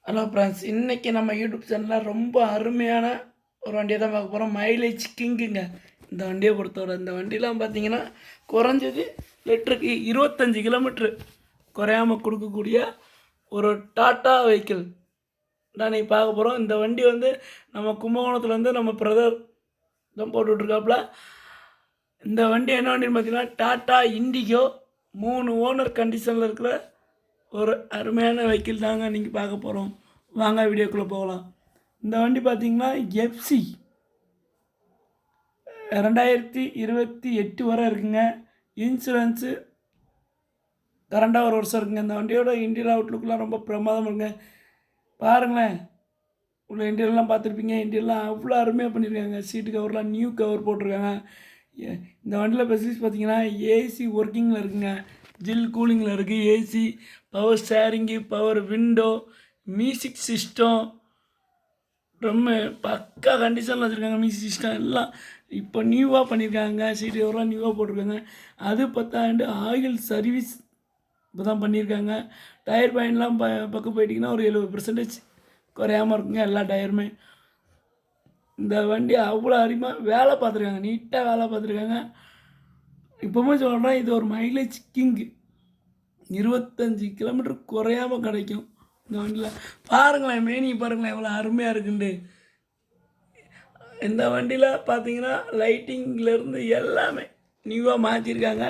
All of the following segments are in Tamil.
ஹலோ ஃப்ரெண்ட்ஸ், இன்னைக்கு நம்ம யூடியூப் சேனலில் ரொம்ப அருமையான ஒரு வண்டியை தான் பார்க்க போகிறோம். மைலேஜ் கிங்குங்க இந்த வண்டியை பொறுத்தவரை. இந்த வண்டிலாம் பார்த்தீங்கன்னா குறைஞ்சது லிட்டருக்கு 25 கிலோமீட்ரு குறையாமல் கொடுக்கக்கூடிய ஒரு டாட்டா வெஹிக்கிள் தான் இன்றைக்கி பார்க்க போகிறோம். இந்த வண்டி வந்து நம்ம கும்பகோணத்துலேருந்து நம்ம பிரதர் தான் போட்டுட்ருக்காப்புல. இந்த வண்டி என்ன வண்டின்னு பார்த்தீங்கன்னா டாட்டா இண்டிகோ 3 ஓனர் கண்டிஷனில் இருக்கிற ஒரு அருமையான வெஹிக்கிள் தாங்க நீங்கள் பார்க்க போகிறோம். வாங்க வீடியோக்குள்ளே போகலாம். இந்த வண்டி பார்த்தீங்கன்னா எஃப்சி 2028 வரை இருக்குங்க. இன்சூரன்ஸு கரண்டாக ஒரு வருஷம் இருக்குங்க. இந்த வண்டியோட இன்டீரியர் அவுட்லுக்லாம் ரொம்ப பிரமாதம் இருக்குங்க. பாருங்களேன், உள்ள இன்டீரியர்லாம் பார்த்துருப்பீங்க. இன்டீரியர்லாம் அவ்வளோ அருமையாக பண்ணியிருக்காங்க. சீட்டு கவர்லாம் நியூ கவர் போட்டிருக்காங்க. இந்த வண்டியில் ஃபெசிலிட்டிஸ் பார்த்தீங்கன்னா ஏசி ஒர்க்கிங்கில் இருக்குங்க. ஜில் கூலிங்கில் இருக்குது. AC, power steering, power window, music system ரொம்ப பக்கா கண்டிஷனில் வச்சுருக்காங்க. மியூசிக் சிஸ்டம் எல்லாம் இப்போ நியூவாக பண்ணியிருக்காங்க. சீட்டு கவர்லாம் நியூவாக போட்டிருக்காங்க. அது 10 ஆயில் சர்வீஸ் இப்போ தான் பண்ணியிருக்காங்க. டயர் பாயிண்ட்லாம் பக்கம் போயிட்டிங்கன்னா ஒரு 70% குறையாமல் இருக்குங்க எல்லா டயருமே. இந்த வண்டி அவ்வளோ அருமையாக வேலை பார்த்துருக்காங்க. நீட்டாக வேலை பார்த்துருக்காங்க. இப்போவுமே சொல்கிறேன், இது ஒரு மைலேஜ் கிங்கு. 25 கிலோமீட்டர் குறையாமல் கிடைக்கும் இந்த வண்டியில். பாருங்களேன், மேனி பாருங்களேன் எவ்வளோ அருமையாக இருக்குண்டு. இந்த வண்டியில் பார்த்தீங்கன்னா லைட்டிங்லேருந்து எல்லாமே நியூவாக மாற்றிருக்காங்க.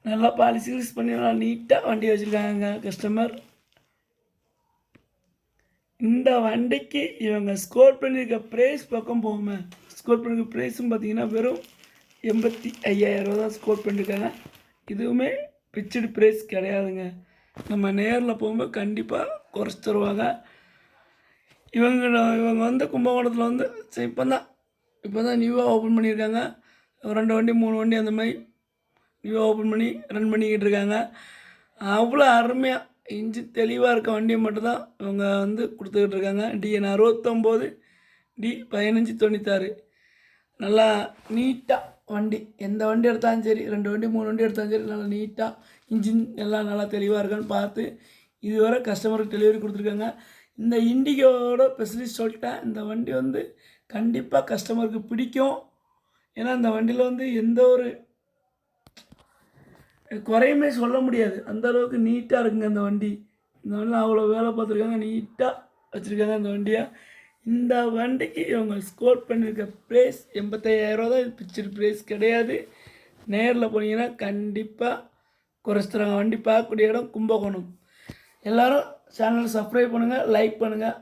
நல்லா பாலிசி யூஸ் பண்ணி நல்லா நீட்டாக வண்டி வச்சுருக்காங்க கஸ்டமர். இந்த வண்டிக்கு இவங்க ஸ்கோர் பண்ணியிருக்க ப்ரைஸ் பக்கம் போகுமே. ஸ்கோர் பண்ணியிருக்க ப்ரைஸும் பார்த்தீங்கன்னா வெறும் 85,000 ரூபா தான் ஸ்கோர் பண்ணியிருக்காங்க. இதுவுமே பிக்சடு ப்ரைஸ் கிடையாதுங்க. நம்ம நேரில் போகும்போது கண்டிப்பாக குறைச்சி தருவாங்க. இவங்க வந்து கும்பகோணத்தில் வந்து இப்போ தான் நியூவாக ஓப்பன் பண்ணியிருக்காங்க. 2 வண்டி 3 வண்டி அந்த மாதிரி நியூவாக ஓப்பன் பண்ணி ரன் பண்ணிக்கிட்டு இருக்காங்க. அவ்வளோ அருமையாக இன்ஜின் தெளிவாக இருக்க வண்டியை மட்டும்தான் இவங்க வந்து கொடுத்துக்கிட்டு இருக்காங்க. DN 69 D 1596 நல்லா நீட்டாக வண்டி. எந்த வண்டி எடுத்தாலும் சரி, 2 வண்டி 3 வண்டி எடுத்தாலும் சரி, நல்லா நீட்டாக இன்ஜின் எல்லாம் நல்லா தெளிவாக இருக்கான்னு பார்த்து இதுவரை கஸ்டமருக்கு டெலிவரி கொடுத்துருக்காங்க. இந்த இண்டிகோவோட ஸ்பெஷலிஸ்ட் சொல்லிட்டேன். இந்த வண்டி வந்து கண்டிப்பாக கஸ்டமருக்கு பிடிக்கும். ஏன்னா இந்த வண்டியில் வந்து எந்த ஒரு குறையுமே சொல்ல முடியாது. அந்தளவுக்கு நீட்டாக இருக்குங்க இந்த வண்டி. இந்த வண்டியில் அவ்வளோ வேலை பார்த்துருக்காங்க. நீட்டாக வச்சுருக்காங்க இந்த வண்டியை. இந்த வண்டிக்கு இவங்க ஸ்கோர் பண்ணியிருக்க ப்ரைஸ் 85,000 ரூபா தான். இது பிக்சர் ப்ரைஸ் கிடையாது. நேரில் போனீங்கன்னா கண்டிப்பாக குறைச்சி தராங்க. வண்டி பார்க்கக்கூடிய இடம் கும்பகோணம். எல்லோரும் சேனலை சப்ஸ்கிரைப் பண்ணுங்கள், லைக் பண்ணுங்கள்.